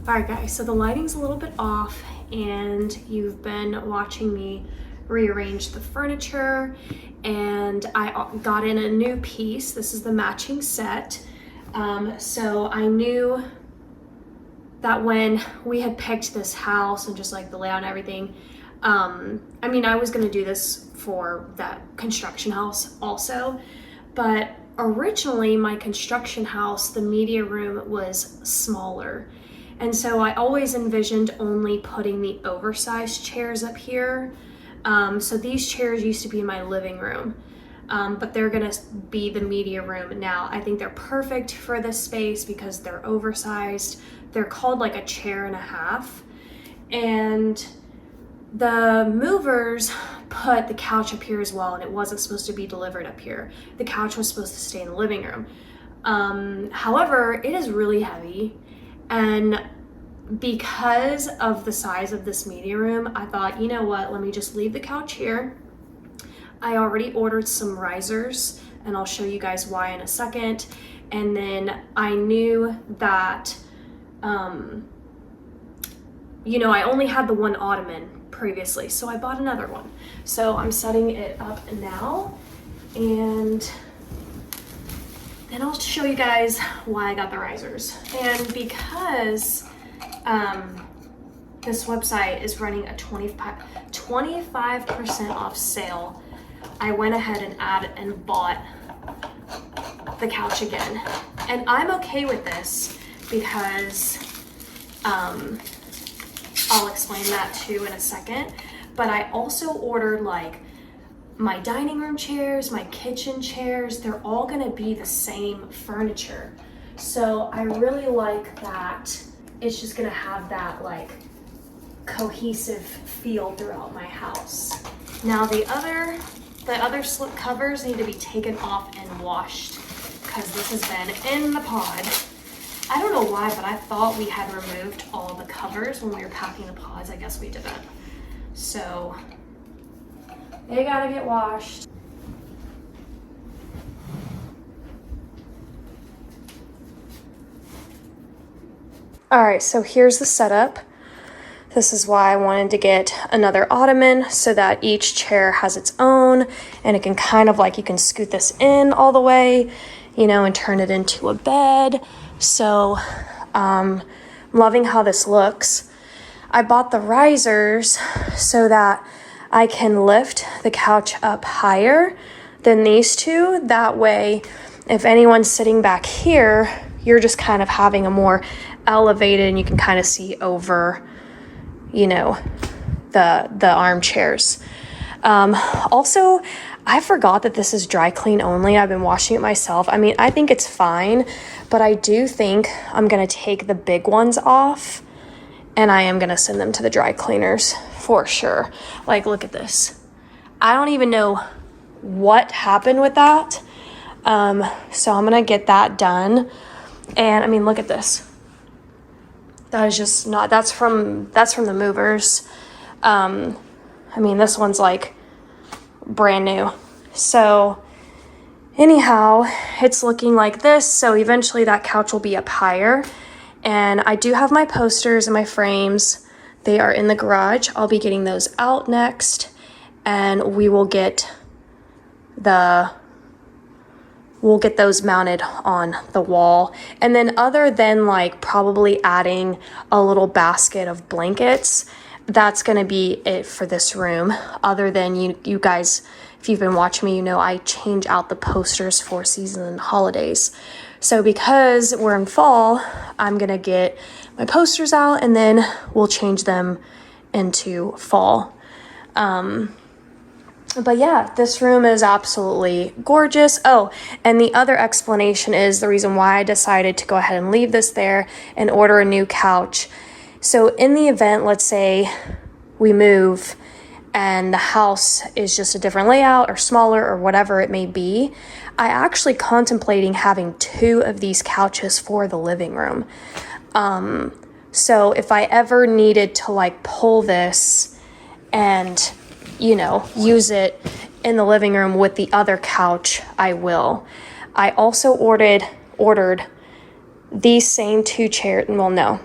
All right guys, so the lighting's a little bit off and you've been watching me rearrange the furniture, and I got in a new piece. This is the matching set. So I knew that when we had picked this house and just like the layout and everything, I mean, I was gonna do this for that construction house also, but originally my construction house, the media room was smaller. And so I always envisioned only putting the oversized chairs up here. So these chairs used to be in my living room, but they're gonna be the media room now. I think they're perfect for this space because they're oversized. They're called like a chair and a half. And the movers put the couch up here as well, and it wasn't supposed to be delivered up here. The couch was supposed to stay in the living room. However, it is really heavy, and because of the size of this media room, I thought, you know what, let me just leave the couch here. I already ordered some risers, and I'll show you guys why in a second. And then I knew that, you know, I only had the one ottoman previously, so I bought another one. So I'm setting it up now, and then I'll show you guys why I got the risers. And because this website is running a 25% off sale, I went ahead and bought the couch again. And I'm okay with this because I'll explain that too in a second. But I also ordered like my dining room chairs, my kitchen chairs, they're all gonna be the same furniture. So I really like that. It's just gonna have that like cohesive feel throughout my house. Now the other slip covers need to be taken off and washed because this has been in the pod. I don't know why, but I thought we had removed all the covers when we were packing the pods. I guess we didn't. So they gotta get washed. All right, so here's the setup. This is why I wanted to get another ottoman so that each chair has its own, and it can kind of like, you can scoot this in all the way, you know, and turn it into a bed. So loving how this looks. I bought the risers so that I can lift the couch up higher than these two. That way, if anyone's sitting back here, you're just kind of having a more elevated, and you can kind of see over, you know, the armchairs. Also, I forgot that this is dry clean only. I've been washing it myself. I mean, I think it's fine, but I do think I'm gonna take the big ones off, and I am gonna send them to the dry cleaners for sure. Like, look at this. I don't even know what happened with that. So I'm gonna get that done. And I mean, look at this. That is just not, that's from the movers. I mean, this one's like brand new. So anyhow, it's looking like this. So eventually that couch will be up higher. And I do have my posters and my frames. They are in the garage. I'll be getting those out next, and we will get those mounted on the wall. And then other than like probably adding a little basket of blankets, that's gonna be it for this room. Other than you guys, if you've been watching me, you know I change out the posters for season and holidays. So because we're in fall, I'm gonna get my posters out, and then we'll change them into fall. But yeah, this room is absolutely gorgeous. Oh, and the other explanation is the reason why I decided to go ahead and leave this there and order a new couch. So in the event, let's say we move and the house is just a different layout or smaller or whatever it may be, I actually contemplating having 2 of these couches for the living room. So if I ever needed to like pull this and, you know, use it in the living room with the other couch, I will. I also ordered these same 2 chairs. Well, no.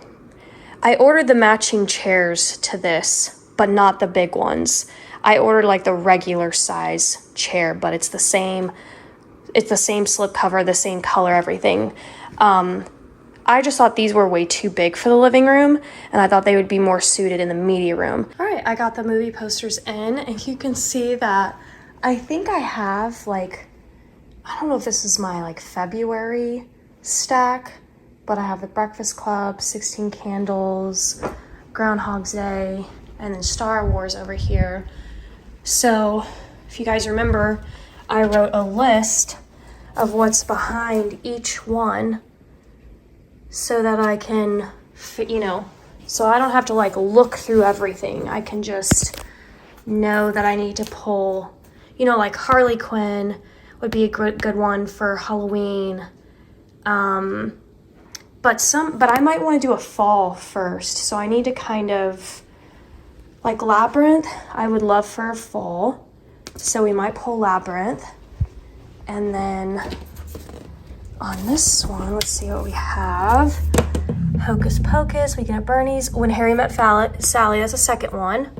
I ordered the matching chairs to this, but not the big ones. I ordered like the regular size chair, but it's the same slip cover, the same color, everything. I just thought these were way too big for the living room, and I thought they would be more suited in the media room. All right, I got the movie posters in, and you can see that I think I have like, I don't know if this is my like February stack, but I have The Breakfast Club, 16 Candles, Groundhog's Day, and then Star Wars over here. So if you guys remember, I wrote a list of what's behind each one so that I can, so I don't have to like look through everything. I can just know that I need to pull, like Harley Quinn would be a good one for Halloween. But I might want to do a fall first. So I need to kind of, like Labyrinth, I would love for a fall. So we might pull Labyrinth. And then on this one, let's see what we have. Hocus Pocus, Weekend at Bernie's. When Harry Met Sally, that's the second one.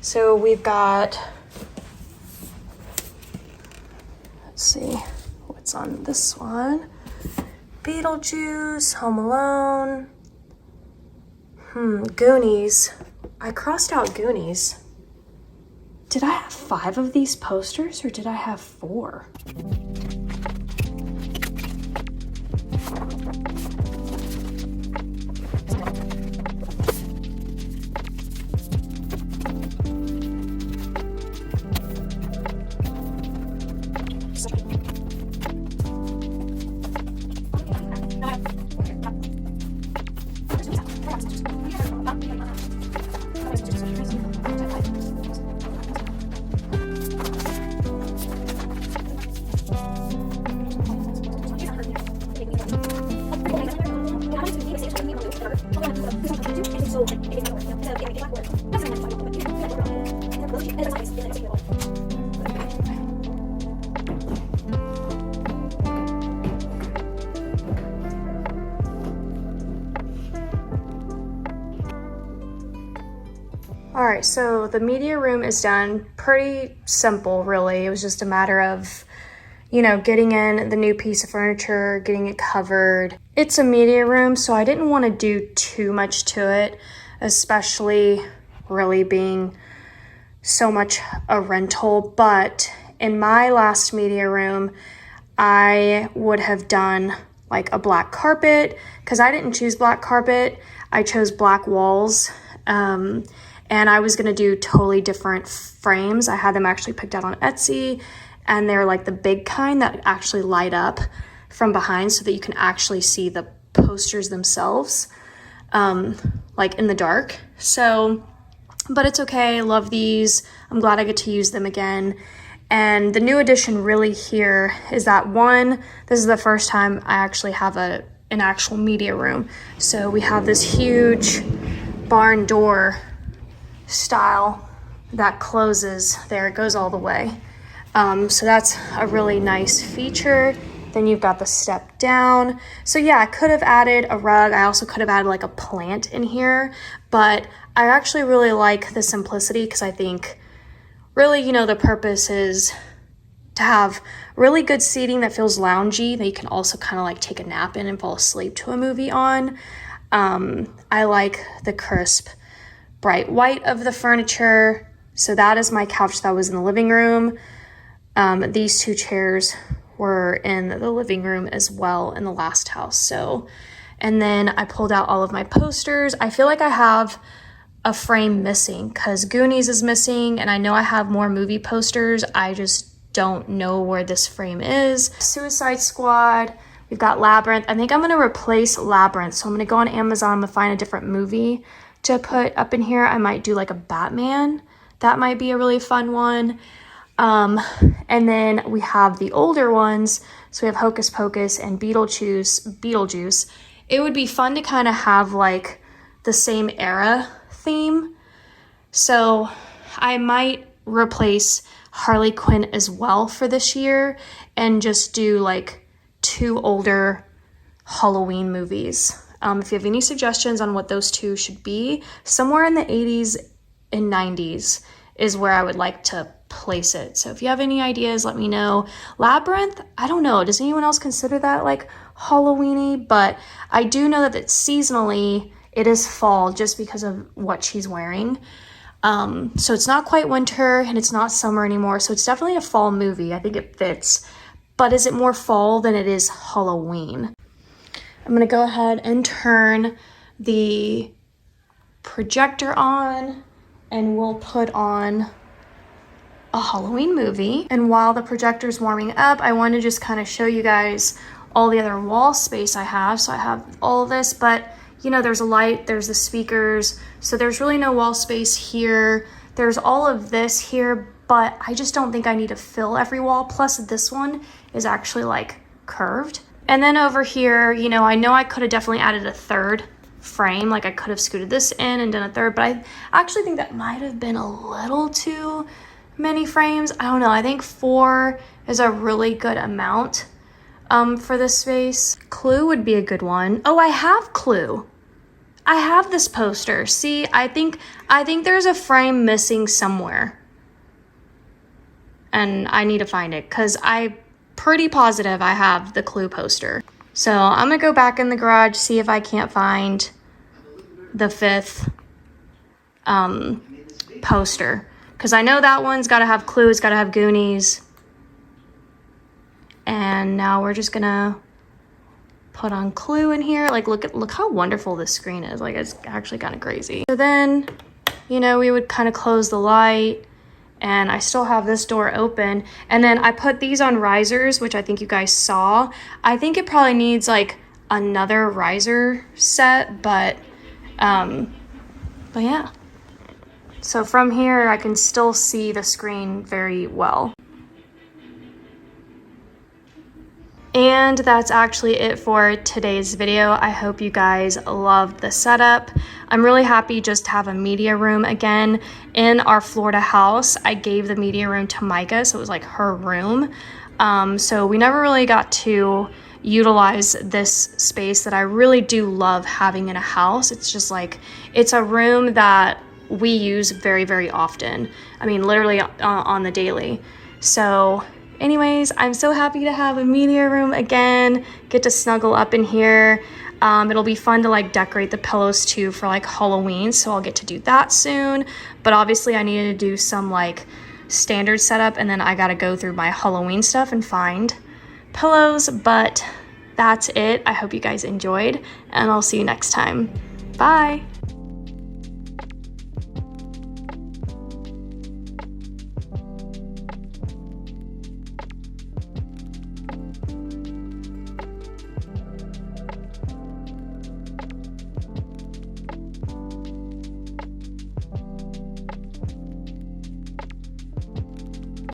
So we've got, let's see what's on this one. Beetlejuice, Home Alone. Goonies. I crossed out Goonies. Did I have 5 of these posters or did I have 4? All right, so the media room is done. Pretty simple, really. It was just a matter of, getting in the new piece of furniture, getting it covered. It's a media room, so I didn't want to do too much to it, especially really being so much a rental. But in my last media room, I would have done like a black carpet, because I didn't choose black carpet. I chose black walls. And I was gonna do totally different frames. I had them actually picked out on Etsy, and they're like the big kind that actually light up from behind so that you can actually see the posters themselves, like in the dark. So, but it's okay, I love these. I'm glad I get to use them again. And the new addition really here is that this is the first time I actually have an actual media room. So we have this huge barn door style that closes there. It goes all the way. So that's a really nice feature. Then you've got the step down. So yeah, I could have added a rug. I also could have added like a plant in here, but I actually really like the simplicity because I think really, the purpose is to have really good seating that feels loungy that you can also kind of like take a nap in and fall asleep to a movie on. I like the crisp bright white of the furniture. So that is my couch that was in the living room. These 2 chairs were in the living room as well in the last house. So, and then I pulled out all of my posters. I feel like I have a frame missing because Goonies is missing, and I know I have more movie posters. I just don't know where this frame is. Suicide Squad. We've got Labyrinth. I think I'm going to replace Labyrinth. So I'm going to go on Amazon to find a different movie to put up in here. I might do like a Batman. That might be a really fun one. And then we have the older ones. So we have Hocus Pocus and Beetlejuice. It would be fun to kind of have like the same era theme. So I might replace Harley Quinn as well for this year and just do like 2 older Halloween movies. If you have any suggestions on what those two should be, somewhere in the 80s and 90s is where I would like to place it. So if you have any ideas, let me know. Labyrinth, I don't know. Does anyone else consider that like Halloween-y? But I do know that it's seasonally, it is fall just because of what she's wearing. So it's not quite winter and it's not summer anymore. So it's definitely a fall movie. I think it fits. But is it more fall than it is Halloween? I'm going to go ahead and turn the projector on and we'll put on a Halloween movie. And while the projector's warming up, I want to just kind of show you guys all the other wall space I have. So I have all of this, but you know, there's a light, there's the speakers. So there's really no wall space here. There's all of this here, but I just don't think I need to fill every wall. Plus this one is actually like curved. And then over here, you know I could have definitely added a third frame. Like I could have scooted this in and done a third, but I actually think that might have been a little too many frames. I don't know. I think 4 is a really good amount for this space. Clue would be a good one. Oh, I have Clue. I have this poster. See, I think there's a frame missing somewhere. And I need to find it because I'm pretty positive I have the Clue poster. So I'm gonna go back in the garage, see if I can't find the 5th poster. Because I know that one's got to have Clue, it's got to have Goonies. And now we're just gonna put on Clue in here. Like look how wonderful this screen is. Like it's actually kind of crazy. So then, you know, we would kind of close the light and I still have this door open. And then I put these on risers, which I think you guys saw. I think it probably needs like another riser set, but yeah. So from here, I can still see the screen very well. And that's actually it for today's video. I hope you guys loved the setup. I'm really happy just to have a media room again in our Florida house. I gave the media room to Micah, so it was like her room. So we never really got to utilize this space that I really do love having in a house. It's just like, it's a room that we use very, very often. I mean, literally on the daily. So anyways, I'm so happy to have a media room again, get to snuggle up in here. It'll be fun to like decorate the pillows too for like Halloween, so I'll get to do that soon. But obviously I needed to do some like standard setup, and then I gotta go through my Halloween stuff and find pillows. But that's it. I hope you guys enjoyed, and I'll see you next time. Bye.